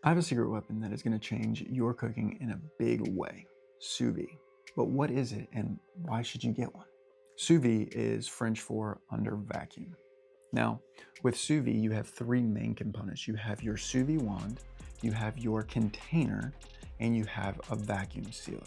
I have a secret weapon that is going to change your cooking in a big way. Sous vide. But what is it and why should you get one? Sous vide is French for under vacuum. Now, with sous vide, you have three main components. You have your sous vide wand, you have your container, and you have a vacuum sealer.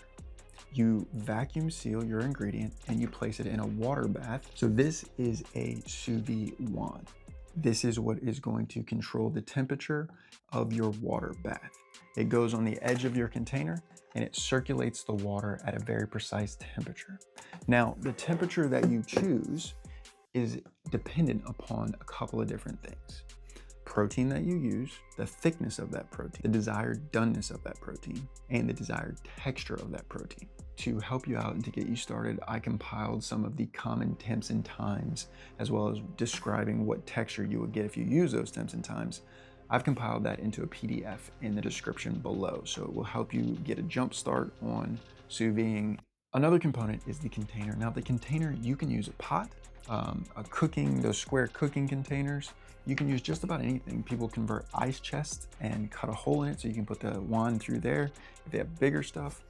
You vacuum seal your ingredient and you place it in a water bath. So this is a sous vide wand. This is what is going to control the temperature of your water bath. It goes on the edge of your container and it circulates the water at a very precise temperature. Now, the temperature that you choose is dependent upon a couple of different things. Protein that you use, the thickness of that protein, the desired doneness of that protein, and the desired texture of that protein. To help you out and to get you started, I compiled some of the common temps and times, as well as describing what texture you would get if you use those temps and times. I've compiled that into a PDF in the description below, so it will help you get a jump start on sous videing. Another component is the container. Now the container, you can use a pot, those square cooking containers. You can use just about anything. People convert ice chests and cut a hole in it so you can put the wand through there if they have bigger stuff.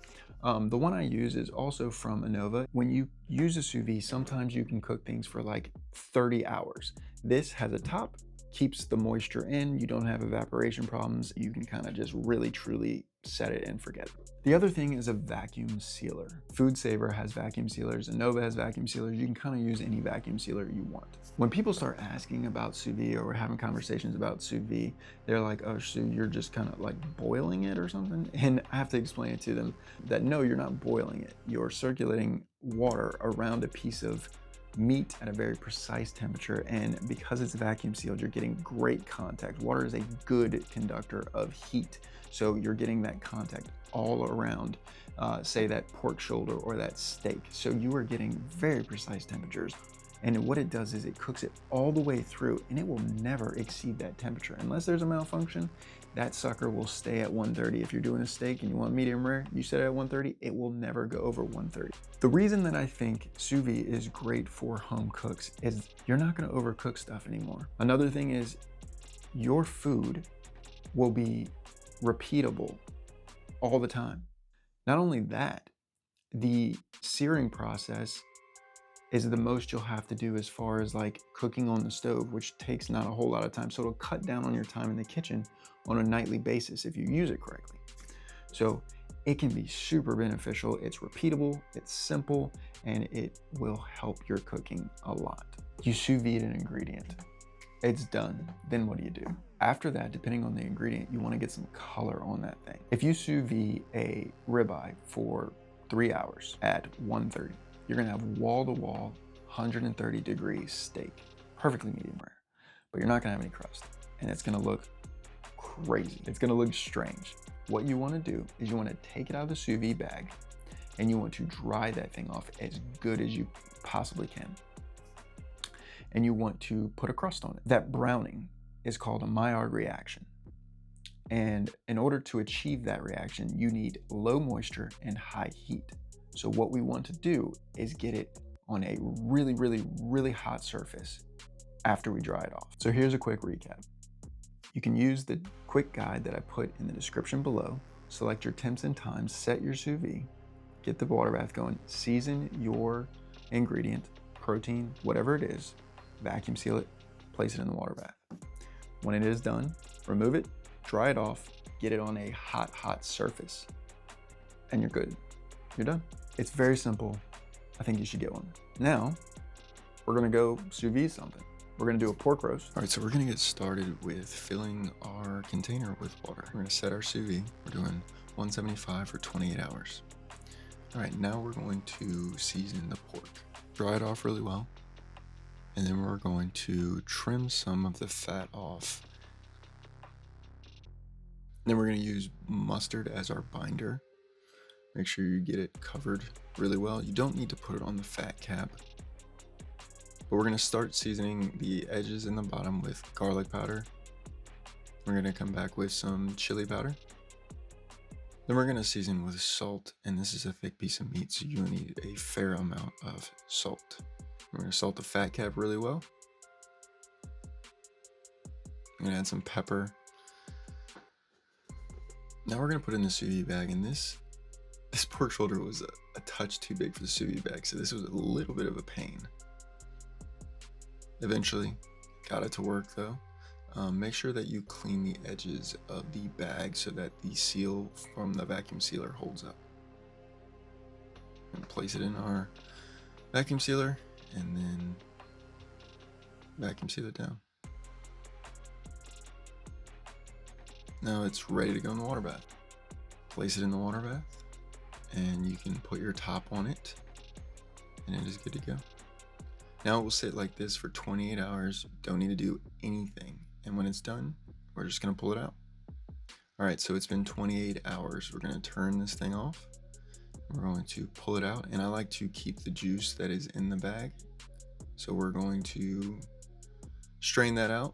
The one I use is also from Innova. When you use a sous vide, sometimes you can cook things for like 30 hours. This has a top, keeps the moisture in, you don't have evaporation problems. You can kind of just really truly set it and forget it. The other thing is a vacuum sealer. Food Saver has vacuum sealers, Innova has vacuum sealers. You can kind of use any vacuum sealer you want. When people start asking about sous vide or having conversations about sous vide, they're like, oh, so you're just kind of like boiling it or something? And I have to explain it to them that no, you're not boiling it. You're circulating water around a piece of meat at a very precise temperature, and because it's vacuum sealed, you're getting great contact. Water is a good conductor of heat, so you're getting that contact all around, say that pork shoulder or that steak. So you are getting very precise temperatures. And what it does is it cooks it all the way through, and it will never exceed that temperature. Unless there's a malfunction, that sucker will stay at 130. If you're doing a steak and you want medium rare, you set it at 130, it will never go over 130. The reason that I think sous vide is great for home cooks is you're not gonna overcook stuff anymore. Another thing is your food will be repeatable all the time. Not only that, the searing process is the most you'll have to do as far as like cooking on the stove, which takes not a whole lot of time. So it'll cut down on your time in the kitchen on a nightly basis if you use it correctly. So it can be super beneficial. It's repeatable, it's simple, and it will help your cooking a lot. You sous vide an ingredient. It's done. Then what do? After that, depending on the ingredient, you want to get some color on that thing. If you sous vide a ribeye for 3 hours at 130, you're gonna have wall-to-wall, 130 degrees steak, perfectly medium rare, but you're not gonna have any crust, and it's gonna look crazy. It's gonna look strange. What you wanna do is you wanna take it out of the sous vide bag, and you want to dry that thing off as good as you possibly can. And you want to put a crust on it. That browning is called a Maillard reaction. And in order to achieve that reaction, you need low moisture and high heat. So what we want to do is get it on a really, really, really hot surface after we dry it off. So here's a quick recap. You can use the quick guide that I put in the description below, select your temps and times, set your sous vide, get the water bath going, season your ingredient, protein, whatever it is, vacuum seal it, place it in the water bath. When it is done, remove it, dry it off, get it on a hot, hot surface, and you're good. You're done. It's very simple. I think you should get one. Now, we're gonna go sous vide something. We're gonna do a pork roast. All right, so we're gonna get started with filling our container with water. We're gonna set our sous vide. We're doing 175 for 28 hours. All right, now we're going to season the pork. Dry it off really well. And then we're going to trim some of the fat off. Then we're gonna use mustard as our binder. Make sure you get it covered really well. You don't need to put it on the fat cap. But we're gonna start seasoning the edges and the bottom with garlic powder. We're gonna come back with some chili powder. Then we're gonna season with salt, and this is a thick piece of meat, so you need a fair amount of salt. We're gonna salt the fat cap really well. I'm gonna add some pepper. Now we're gonna put in the sous vide bag, and this pork shoulder was a touch too big for the sous vide bag, so this was a little bit of a pain. Eventually, got it to work though. Make sure that you clean the edges of the bag so that the seal from the vacuum sealer holds up. And place it in our vacuum sealer and then vacuum seal it down. Now it's ready to go in the water bath. Place it in the water bath and you can put your top on it and it is good to go. Now it will sit like this for 28 hours. Don't need to do anything. And when it's done, we're just gonna pull it out. All right, so it's been 28 hours. We're gonna turn this thing off. We're going to pull it out, and I like to keep the juice that is in the bag. So we're going to strain that out,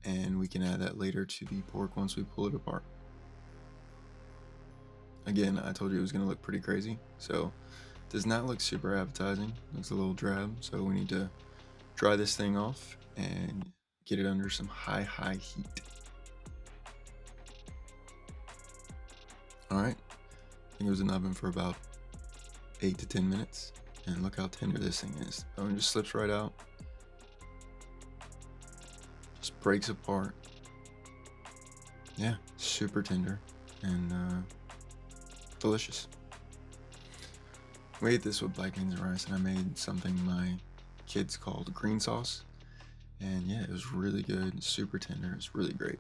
and we can add that later to the pork once we pull it apart. Again, I told you it was gonna look pretty crazy, so it does not look super appetizing. It looks a little drab, so we need to dry this thing off and get it under some high heat. All right, I think it was in the oven for about 8 to 10 minutes, and look how tender this thing is. The bone just slips right out, just breaks apart. Yeah, super tender and delicious. We ate this with black beans and rice, and I made something my kids called green sauce. And yeah, it was really good, super tender. It's really great.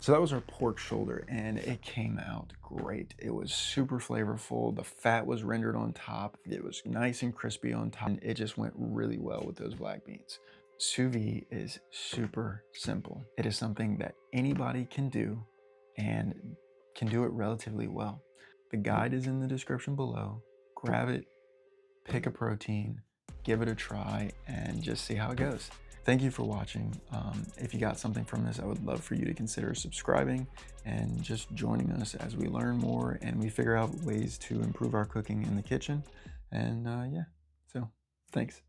So that was our pork shoulder, and it came out great. It was super flavorful. The fat was rendered on top. It was nice and crispy on top. And it just went really well with those black beans. Sous vide is super simple. It is something that anybody can do and can do it relatively well. The guide is in the description below. Grab it, pick a protein, give it a try, and just see how it goes. Thank you for watching. If you got something from this, I would love for you to consider subscribing and just joining us as we learn more and we figure out ways to improve our cooking in the kitchen. And yeah, so thanks.